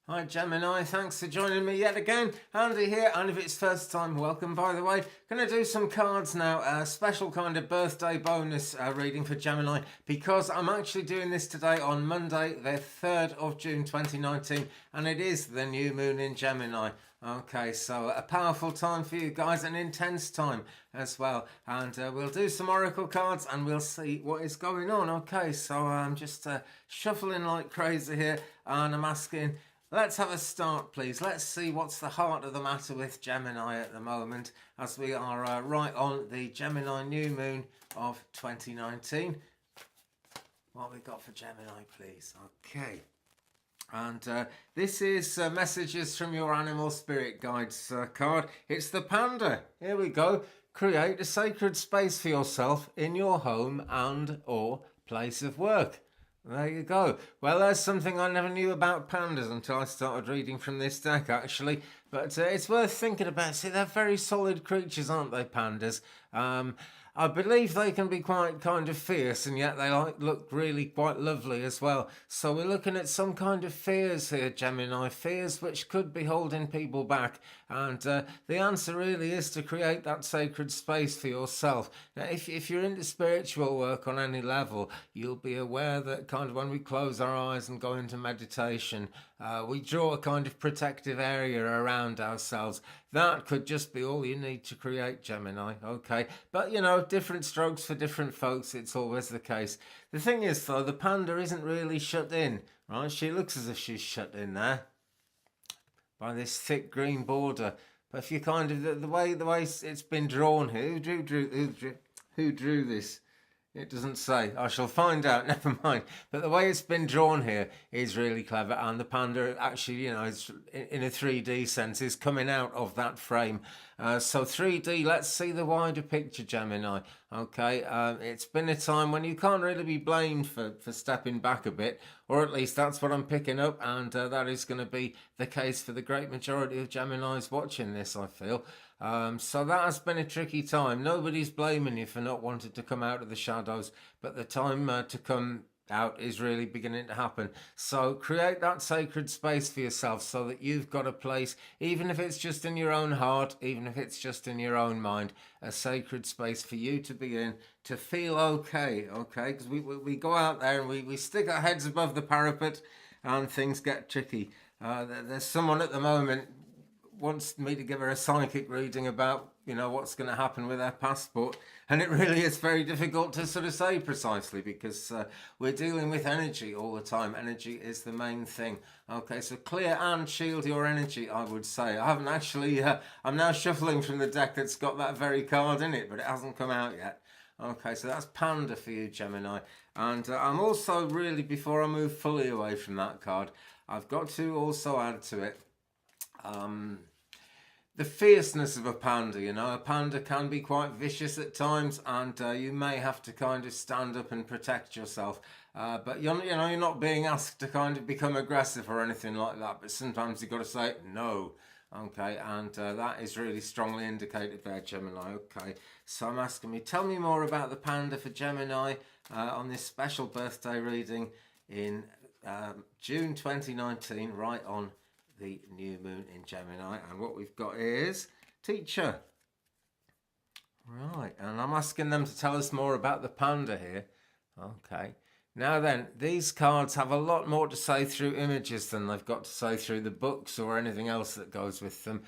Hi Gemini, thanks for joining me yet again. Andy here, and if it's first time, welcome by the way. Gonna do some cards now, a special kind of birthday bonus reading for Gemini, because I'm actually doing this today on Monday, the 3rd of June 2019, and it is the new moon in Gemini. Okay, so a powerful time for you guys, an intense time as well. And we'll do some oracle cards and we'll see what is going on. Okay, so I'm just shuffling like crazy here, and I'm asking, let's have a start, please. Let's see what's the heart of the matter with Gemini at the moment, as we are right on the Gemini new moon of 2019. What have we got for Gemini, please? Okay. And this is messages from your animal spirit guides card. It's the panda. Here we go. Create a sacred space for yourself in your home and or place of work. There you go. Well, there's something I never knew about pandas until I started reading from this deck, actually. But it's worth thinking about. See, they're very solid creatures, aren't they, pandas? I believe they can be quite kind of fierce, and yet they look really quite lovely as well. So we're looking at some kind of fears here, Gemini. Fears which could be holding people back. And the answer really is to create that sacred space for yourself. Now, if you're into spiritual work on any level, you'll be aware that kind of when we close our eyes and go into meditation, we draw a kind of protective area around ourselves. That could just be all you need to create, Gemini, okay? But, you know, different strokes for different folks, it's always the case. The thing is, though, the panda isn't really shut in, right? She looks as if she's shut in there by this thick green border. But if you kind of, the way it's been drawn here, who drew this? It doesn't say. I shall find out. Never mind. But the way it's been drawn here is really clever, and the panda actually, you know, is in a 3D sense is coming out of that frame. So 3D. Let's see the wider picture, Gemini. Okay. It's been a time when you can't really be blamed for stepping back a bit, or at least that's what I'm picking up, and that is going to be the case for the great majority of Geminis watching this, I feel. So that has been a tricky time. Nobody's blaming you for not wanting to come out of the shadows, but the time to come out is really beginning to happen. So create that sacred space for yourself so that you've got a place, even if it's just in your own heart, even if it's just in your own mind, a sacred space for you to be in, to feel okay, because we go out there and we stick our heads above the parapet and things get tricky. There's someone at the moment wants me to give her a psychic reading about, you know, what's going to happen with her passport, and it really is very difficult to sort of say precisely, because we're dealing with energy all the time. Energy is the main thing. Okay, so clear and shield your energy, I would say. I haven't actually I'm now shuffling from the deck that's got that very card in it, but it hasn't come out yet. Okay, so that's panda for you, Gemini. And I'm also really, before I move fully away from that card, I've got to also add to it the fierceness of a panda. You know, a panda can be quite vicious at times, and you may have to kind of stand up and protect yourself. But you're not being asked to kind of become aggressive or anything like that. But sometimes you've got to say no. Okay, and that is really strongly indicated there, Gemini. Okay, so I'm asking me, tell me more about the panda for Gemini on this special birthday reading in June 2019, right on the new moon in Gemini. And what we've got is teacher. Right, and I'm asking them to tell us more about the panda here. Okay, now then, these cards have a lot more to say through images than they've got to say through the books or anything else that goes with them.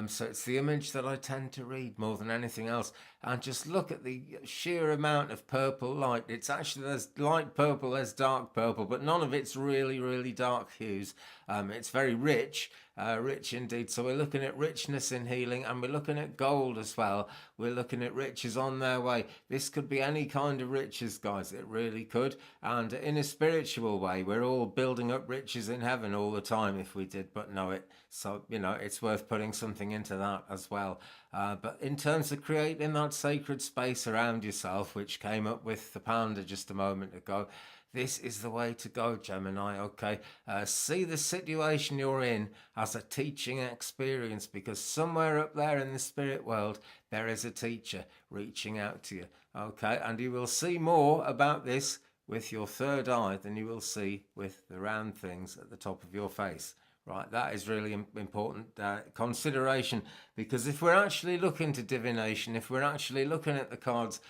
So it's the image that I tend to read more than anything else. And just look at the sheer amount of purple light. It's actually, there's light purple, there's dark purple, but none of it's really, really dark hues. It's very rich, rich indeed. So we're looking at richness in healing, and we're looking at gold as well. We're looking at riches on their way. This could be any kind of riches, guys. It really could. And in a spiritual way, we're all building up riches in heaven all the time if we did but know it. So, you know, it's worth putting something into that as well. But in terms of creating that sacred space around yourself, which came up with the panda just a moment ago, this is the way to go, Gemini, okay? See the situation you're in as a teaching experience, because somewhere up there in the spirit world, there is a teacher reaching out to you, okay? And you will see more about this with your third eye than you will see with the round things at the top of your face. Right, that is really important consideration, because if we're actually looking to divination, if we're actually looking at the cards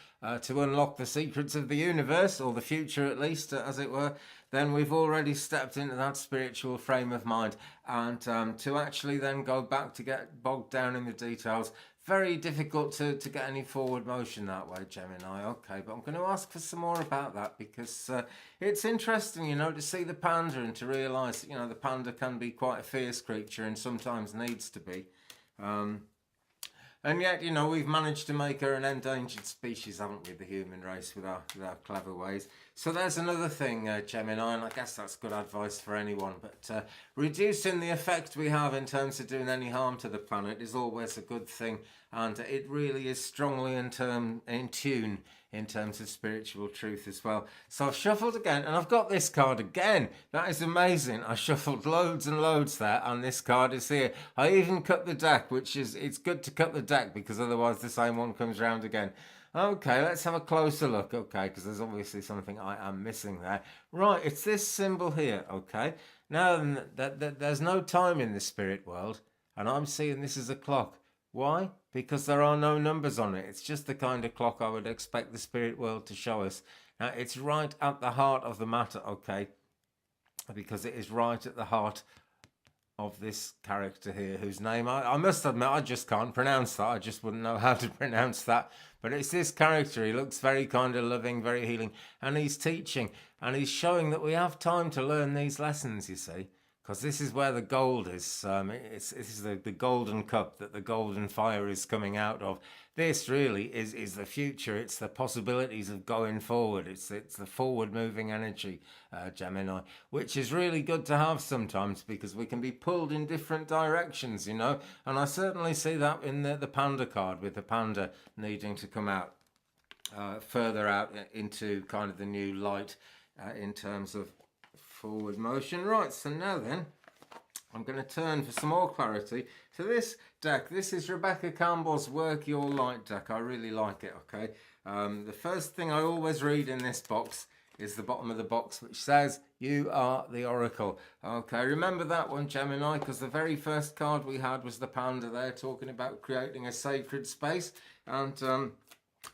to unlock the secrets of the universe, or the future at least, as it were, then we've already stepped into that spiritual frame of mind. And to actually then go back to get bogged down in the details, very difficult to get any forward motion that way, Gemini. Okay, but I'm going to ask for some more about that, because it's interesting, you know, to see the panda and to realise that, you know, the panda can be quite a fierce creature and sometimes needs to be. And yet, you know, we've managed to make her an endangered species, haven't we, the human race, with our clever ways. So there's another thing, Gemini, and I guess that's good advice for anyone. But reducing the effect we have in terms of doing any harm to the planet is always a good thing. And it really is strongly in tune in terms of spiritual truth as well. So I've shuffled again, and I've got this card again. That is amazing. I shuffled loads and loads there, and this card is here. I even cut the deck, which is, it's good to cut the deck, because otherwise the same one comes round again. Okay, let's have a closer look, okay, because there's obviously something I am missing there. Right, it's this symbol here, okay. Now, there's no time in the spirit world, and I'm seeing this as a clock. Why? Because there are no numbers on it. It's just the kind of clock I would expect the spirit world to show us. Now, it's right at the heart of the matter, okay, because it is right at the heart of this character here, whose name I must admit I just can't pronounce that. I just wouldn't know how to pronounce that. But it's this character. He looks very kind of loving, very healing, and he's teaching, and he's showing that we have time to learn these lessons, you see, because this is where the gold is. This is the golden cup that the golden fire is coming out of. This really is the future. It's the possibilities of going forward. It's the forward moving energy, Gemini, which is really good to have sometimes, because we can be pulled in different directions, you know. And I certainly see that in the panda card, with the panda needing to come out further out into kind of the new light in terms of forward motion. Right, so now then, I'm going to turn for some more clarity to this deck. This is Rebecca Campbell's Work Your Light deck. I really like it, okay? The first thing I always read in this box is the bottom of the box, which says, "You are the Oracle." Okay, remember that one, Gemini, because the very first card we had was the panda there, talking about creating a sacred space. And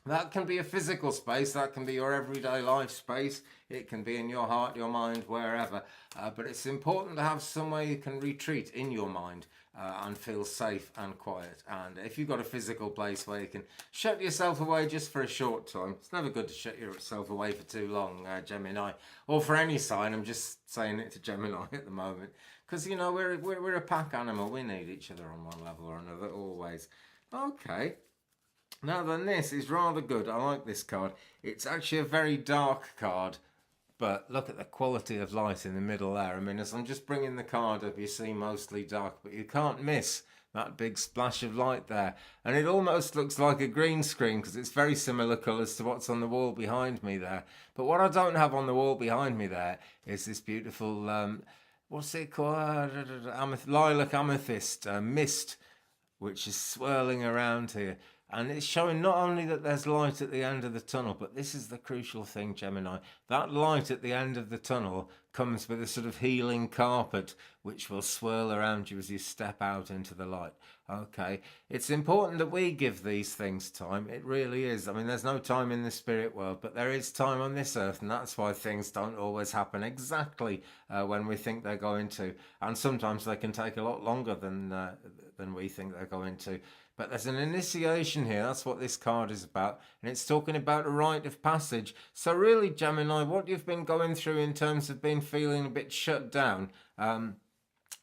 that can be a physical space, that can be your everyday life space, it can be in your heart, your mind, wherever. But it's important to have somewhere you can retreat in your mind and feel safe and quiet. And if you've got a physical place where you can shut yourself away just for a short time, it's never good to shut yourself away for too long, Gemini, or for any sign. I'm just saying it to Gemini at the moment, because, you know, we're a pack animal. We need each other on one level or another, always. Okay. Now then, this is rather good. I like this card. It's actually a very dark card, but look at the quality of light in the middle there. I mean, as I'm just bringing the card up, you see mostly dark, but you can't miss that big splash of light there. And it almost looks like a green screen, because it's very similar colours to what's on the wall behind me there. But what I don't have on the wall behind me there is this beautiful, what's it called? Lilac amethyst mist, which is swirling around here. And it's showing not only that there's light at the end of the tunnel, but this is the crucial thing, Gemini. That light at the end of the tunnel comes with a sort of healing carpet, which will swirl around you as you step out into the light. Okay, it's important that we give these things time. It really is. I mean, there's no time in the spirit world, but there is time on this earth, and that's why things don't always happen exactly when we think they're going to. And sometimes they can take a lot longer than we think they're going to. But there's an initiation here. That's what this card is about. And it's talking about a rite of passage. So really, Gemini, what you've been going through in terms of feeling a bit shut down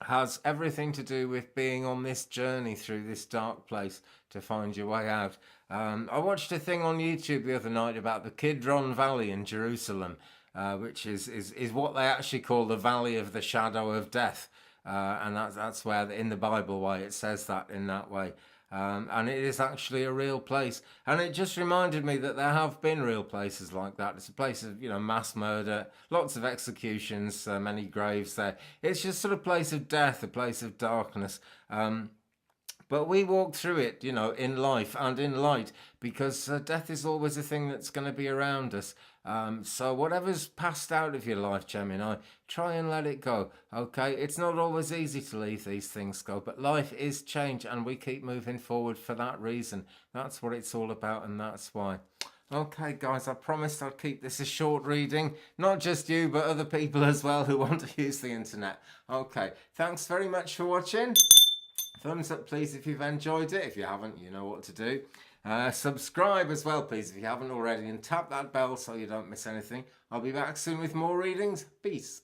has everything to do with being on this journey through this dark place to find your way out. I watched a thing on YouTube the other night about the Kidron Valley in Jerusalem, which is what they actually call the Valley of the Shadow of Death. And that's where, in the Bible, why it says that in that way. And it is actually a real place. And it just reminded me that there have been real places like that. It's a place of, you know, mass murder, lots of executions, many graves there. It's just sort of a place of death, a place of darkness. But we walk through it, you know, in life and in light, because death is always a thing that's going to be around us. So whatever's passed out of your life, Gemini, try and let it go. Okay, it's not always easy to leave these things go, but life is change, and we keep moving forward for that reason. That's what it's all about, and that's why. Okay, guys, I promised I'd keep this a short reading. Not just you, but other people as well who want to use the internet. Okay, thanks very much for watching. Thumbs up, please, if you've enjoyed it. If you haven't, you know what to do. Subscribe as well, please, if you haven't already. And tap that bell so you don't miss anything. I'll be back soon with more readings. Peace.